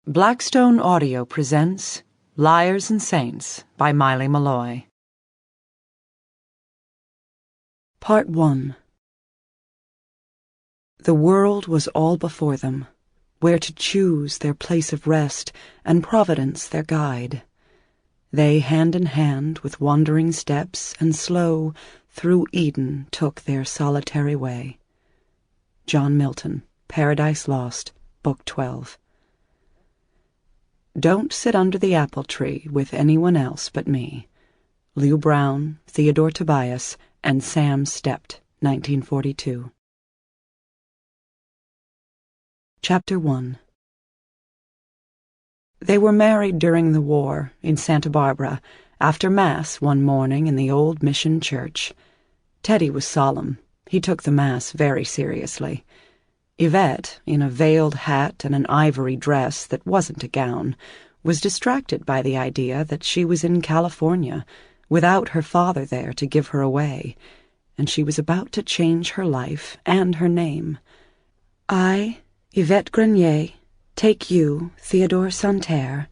Blackstone Audio presents Liars and Saints by Maile Meloy. Part 1. The world was all before them, where to choose their place of rest, and Providence their guide. They hand in hand with wandering steps, and slow through Eden took their solitary way. John Milton, Paradise Lost, Book 12. Don't sit under the apple tree with anyone else but me. Lew Brown, Theodore Tobias, and Sam Stept, 1942. Chapter 1. They were married during the war in Santa Barbara, after Mass one morning in the old mission church. Teddy was solemn. He took the Mass very seriously. Yvette, in a veiled hat and an ivory dress that wasn't a gown, was distracted by the idea that she was in California, without her father there to give her away, and she was about to change her life and her name. I, Yvette Grenier, take you, Theodore Santerre.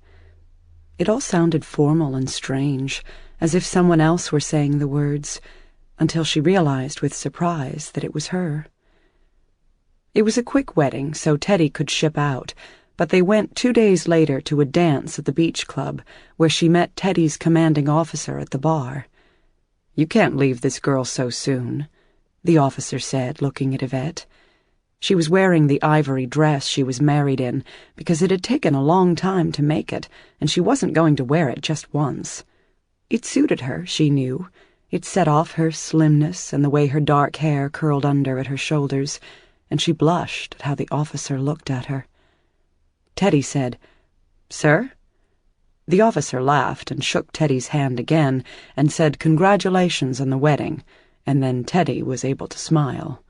It all sounded formal and strange, as if someone else were saying the words, until she realized with surprise that it was her. It was a quick wedding, so Teddy could ship out, but they went 2 days later to a dance at the beach club, where she met Teddy's commanding officer at the bar. "You can't leave this girl so soon," the officer said, looking at Yvette. She was wearing the ivory dress she was married in, because it had taken a long time to make it, and she wasn't going to wear it just once. It suited her, she knew. It set off her slimness and the way her dark hair curled under at her shoulders, and she blushed at how the officer looked at her. Teddy said, "Sir?" The officer laughed and shook Teddy's hand again and said congratulations on the wedding, and then Teddy was able to smile.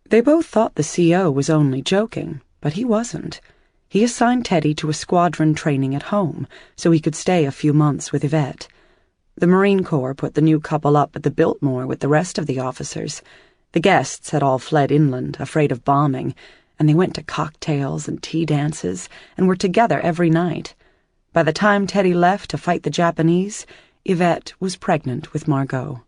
They both thought the CO was only joking, but he wasn't. He assigned Teddy to a squadron training at home, so he could stay a few months with Yvette. The Marine Corps put the new couple up at the Biltmore with the rest of the officers. The guests had all fled inland, afraid of bombing, and they went to cocktails and tea dances and were together every night. By the time Teddy left to fight the Japanese, Yvette was pregnant with Margot.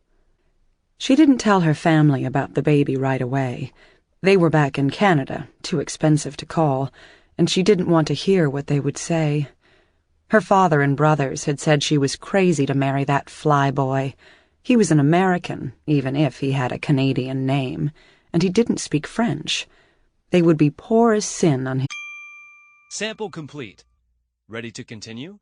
She didn't tell her family about the baby right away. They were back in Canada, too expensive to call, and she didn't want to hear what they would say. Her father and brothers had said she was crazy to marry that fly boy. He was an American, even if he had a Canadian name, and he didn't speak French. They would be poor as sin on his... Sample complete. Ready to continue?